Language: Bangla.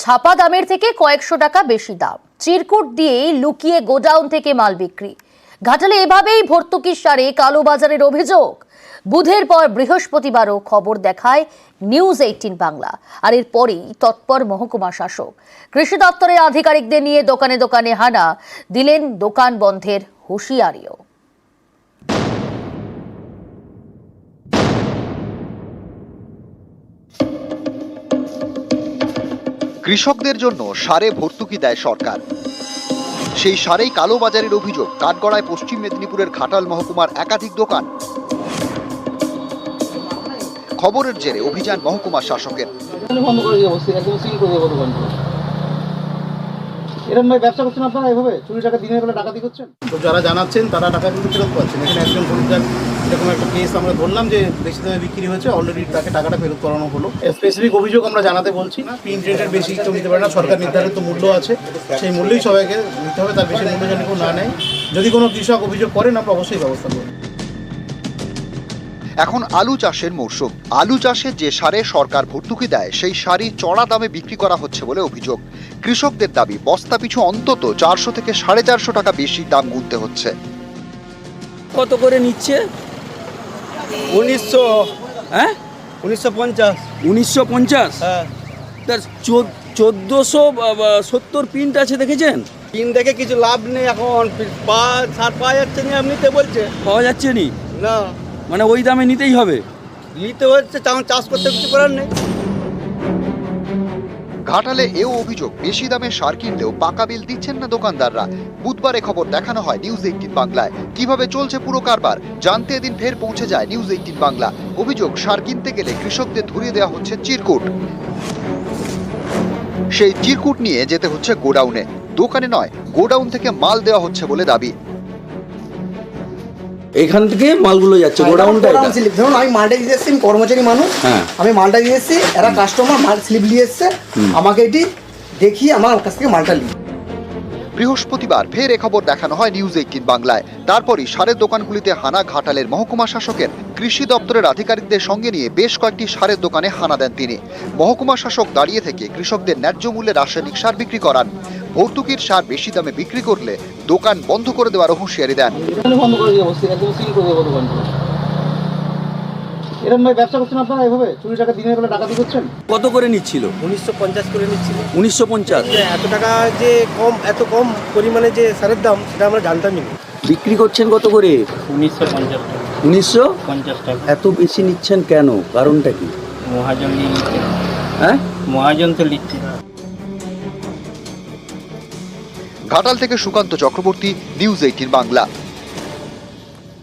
ছাপা দামের থেকে কয়েকশো টাকা বেশি দাম, চিরকুট দিয়ে লুকিয়ে গোডাউন থেকে মাল বিক্রি। ঘাটালে এভাবেই ভর্তুকির সারে কালোবাজারের অভিযোগ। বুধের পর বৃহস্পতিবারও খবর দেখায় নিউজ 18 বাংলা, আর এরপরেই তৎপর মহকুমা শাসক। কৃষি দপ্তরের আধিকারিকদের নিয়ে দোকানে দোকানে হানা দিলেন, দোকান বন্ধের হুঁশিয়ারিও। কৃষকদের জন্য সারে ভর্তুকি দেয় সরকার, সেই সারেই কালোবাজারের অভিযোগ। কাঠগড়ায় পশ্চিম মেদিনীপুরের ঘাটাল মহকুমার একাধিক দোকান। খবরের জেরে অভিযান মহকুমা শাসকের। ব্যবসা করছেন আপনারা এভাবে চুরি টাকা দিনের বেলা ডাকাতি করছেন? তো যারা জানাচ্ছেন তারা টাকা কিন্তু ফেরত পাচ্ছেন। এখানে একজন খরিদ্দার এরকম একটা কেস আমরা ধরলাম যে বেশি দামে বিক্রি হয়েছে, অলরেডি তাকে টাকাটা ফেরত করানো হলো। স্পেসিফিক অভিযোগ আমরা জানাতে বলছি না, প্রিন্ট রেটের বেশি কেউ নিতে পারে না। সরকার নির্ধারিত মূল্য আছে, সেই মূল্যেই সবাইকে নিতে হবে, তার বেশি মূল্য যেন কেউ না নেয়। যদি কোনো কৃষক অভিযোগ করেন আমরা অবশ্যই ব্যবস্থা করব। এখন আলু চাষের মরশুম। আলু চাষে যে সারে সরকার ভর্তুকি দেয় সেই সারই চড়া দামে বিক্রি করা হচ্ছে বলে অভিযোগ। কৃষকদের দাবি, বস্তা পিছু অন্তত 400 থেকে 450 টাকা বেশি দাম গুনতে হচ্ছে। কত করে নিচ্ছে? 1900। হ্যাঁ, 1950। 1950। হ্যাঁ, তার 1470 প্রিন্ট আছে, দেখেছেন? কিন দেখে কিছু লাভ নেই। এখন সার পাওয়া যাচ্ছে না, এমনিতে বলছে পাওয়া যাচ্ছে নি, না মানে ওই দামে নিতেই হবে। নিতে হচ্ছে, তেমন চাষ করতে কিছু করার নেই। ঘাটালে এও অভিযোগ, বেশি দামে সার কিনলেও পাকা বিল দিচ্ছেন না দোকানদাররা। বুধবারে খবর দেখানো হয় নিউজ 18 বাংলায়। কিভাবে চলছে পুরো কারবার জানতে এদিন ফের পৌঁছে যায় নিউজ 18 বাংলা। অভিযোগ, সার কিনতে গেলে কৃষকদের ধরিয়ে দেওয়া হচ্ছে চিরকুট। সেই চিরকুট নিয়ে যেতে হচ্ছে গোডাউনে, দোকানে নয়, গোডাউন থেকে মাল দেওয়া হচ্ছে বলে দাবি। এখান থেকে মালগুলো যাচ্ছে গোডাউনটা। ধরুন আমি মালটা দিয়ে এসেছি, আমি কর্মচারী মানুষ, আমি মালটা দিয়ে এসেছি, এরা কাস্টমার মাল স্লিপ দিয়ে এসছে, আমাকে এটি দেখিয়ে আমার কাছ থেকে মালটা নিই। বৃহস্পতিবার ফের এ খবর দেখানো হয় নিউজ 18 বাংলায়। তারপরই সারের দোকানগুলিতে হানা ঘাটালের মহকুমা শাসকের। কৃষি দপ্তরের আধিকারিকদের সঙ্গে নিয়ে বেশ কয়েকটি সারের দোকানে হানা দেন তিনি। মহকুমা শাসক দাঁড়িয়ে থেকে কৃষকদের ন্যায্য মূল্যে রাসায়নিক সার বিক্রি করান। ভর্তুকির সার বেশি দামে বিক্রি করলে দোকান বন্ধ করে দেওয়ার হুঁশিয়ারি দেন। এরকম ব্যবসা করছেন আপনারা এভাবে চুরি টাকা দিনের বেলা ডাকাতি করছেন? কত করে নিচ্ছিল? 1950 করে নিচ্ছিল। 1950। এত টাকা যে কম, এত কম পরিমাণে যে সারের দাম সেটা আমরা জানতামই না। বিক্রি করছেন কত করে? 1950 1950 টাকা। এত বেশি নিচ্ছেন কেন? কারণটা কি? মহাজন নিয়ে নিচ্ছে। হ্যাঁ, মহাজন তো নিচ্ছে। ঘাটাল থেকে সুকান্ত চক্রবর্তী, নিউজ 18 বাংলা।